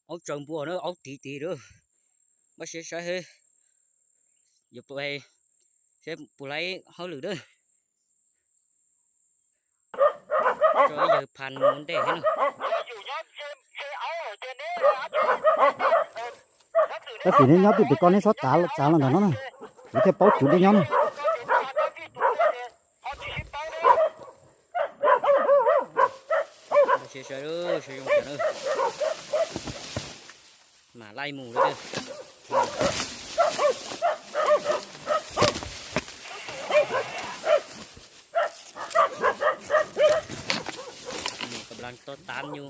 เอาจังบัวเนอะเอาตีเด้อไม่ใช่ใช่เฮ้ยอย่าไปใช้ปูไล่เขาหรือเด้อcho giờ pan muốn để hết cái gì nên nhóc thì con ấy sót trả lần đó nè để cái báu chủ đi nhóm chơi đó sử dụng cái nữa mà lai mù đấyกำลังต้นตานอยู่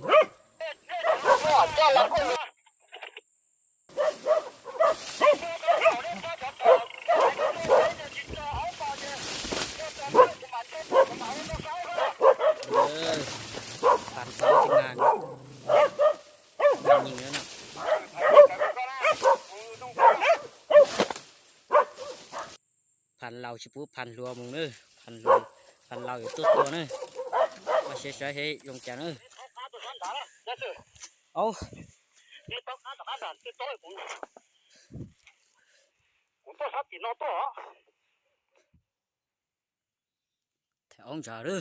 ผ่านเขาทำงานยิงแล้วนะพันเราชิบุพันรัวมึงเนอะพันเราอยู่ตัวเนอะมาเฉยๆให้ยงแกเนอะเอาแถวองจ่าเด้อ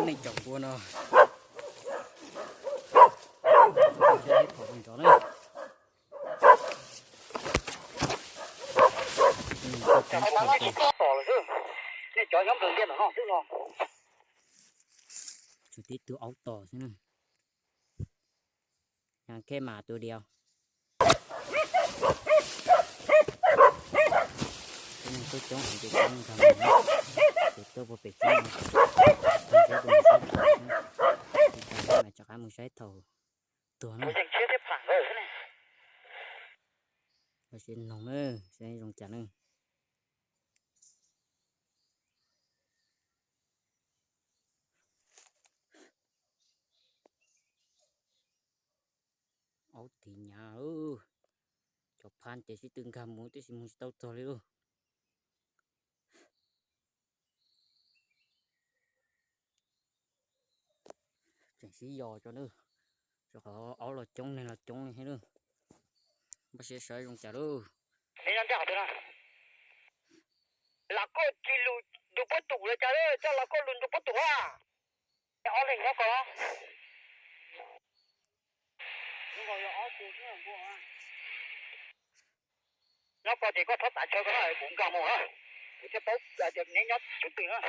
ในจับบัวเนาะใช้ขอเป็นตัวนี้จุดที่ตัวเอาต่อใช่ไหมยังแค่หมาตัวเดียวนี่ตัวจ้องหันตัวจ้องทำอะไรตัวพอเป็ดจ้องมาจากการมือใช้เท่าตัวนั้นมาเส้นลงใช้ลงจากนึงเอาตีหญ้าจบพันแต่สิตึงคำมูแต่สิมูสเต้าตัวเลยจังสียอcho nữa cho họ áo là trống này hết nữa bác sĩ sợi dùng chả đâu này làm chả được à là có chỉ lù đủ bắt tủ là chả đâu cho là có lù đủ bắt tủ à áo này nó có nhưng mà áo tủ chứ không có à nó có thì có thoát tại chơi cái này cũng cao mồ hả cái bốc là được nhánh nhót chút tiền á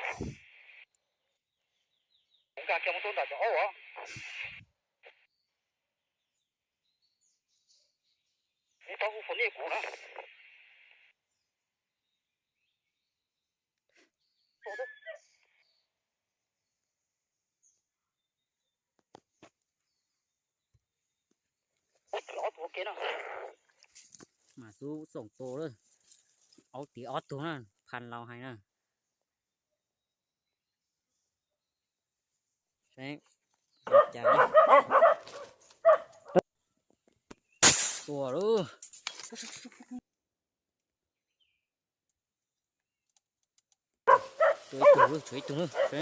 cũng cao trong tôn là chỗ hả你到户口内股了，走的。我多给了。มาสู้ส่งโตเลยเอาตีออดตัวนั่นพันเราให้นะใช่จ่ายตัวรู้ช่วยตัวใช่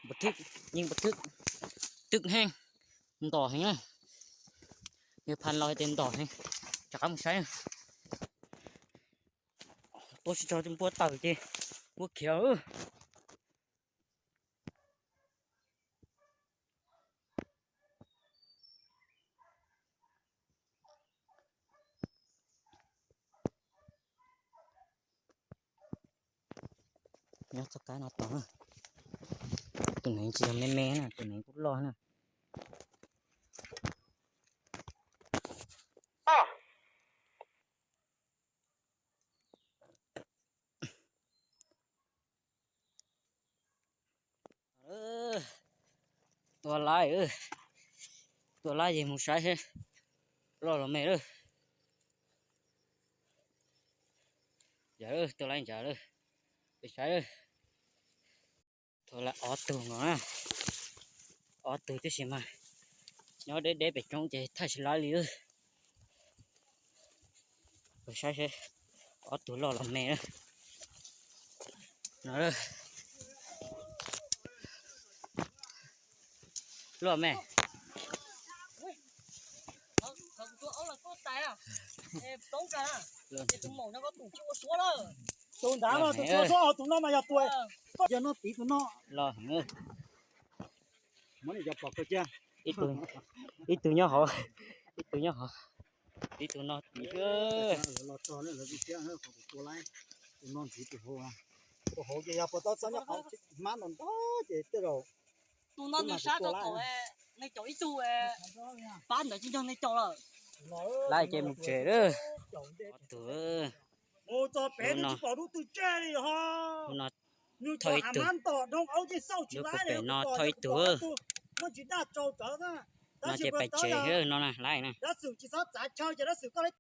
บัดทึกยิงบัดทึกตึกแห้งต่อให้นะเดี๋ยวพันเราให้เต็มต่อให้จากการใช้ตัวสิจอจมปวดเต่าจีปวดเขียวยัดสกัดเอาต่อตัวไหนจะแม่ๆนะตัวไหนก็รอนะตัวลายตัวลายยังมุใช้รอเราไม่อย่าตัวลายอย่า ไปใช้เลยโทรละออตัวงอ่ะออตัวที่สิมาเนาะเด็ไปจงใจถ้าสิลายเลยไปใช้ออตัวรอลำแม่นะเนาะรอแม่ตัวเอาละก็ตายอ่ะต้องกันอ่ะตัวหมอนั่นก็ถูกชื่อว่าชัวร์เลยตัวด่าว่าตัวชัวเอาตัวน้อมาอย่าตัวอย่าน้อตีตัวน้อ รอเงือ มันอย่าปอกก็จ้า ít tuổi nhỏ họ ít tuổi nhỏ họ ít tuổi nó tí cơ เราต่อเนี่ยเราจะเจ้าให้ของตัวไรตัวนอนสีตัวหัวตัวหัวจะอย่าปอดซ้ำอย่าเขามาหนอนต่อเจ๊ตัวเรา ตัวนั้นเนี่ย杀到头你做一做班的经常你做了 lại chơi một trẻ đó tuổi 我做白的就跑到对这里哈 nó 你做还蛮多从后就烧起来了 nó thôi tuổi 我只打招着呢 nó chơi phải chơi nữa nó nè lại nè 那手机上咱敲着那手过来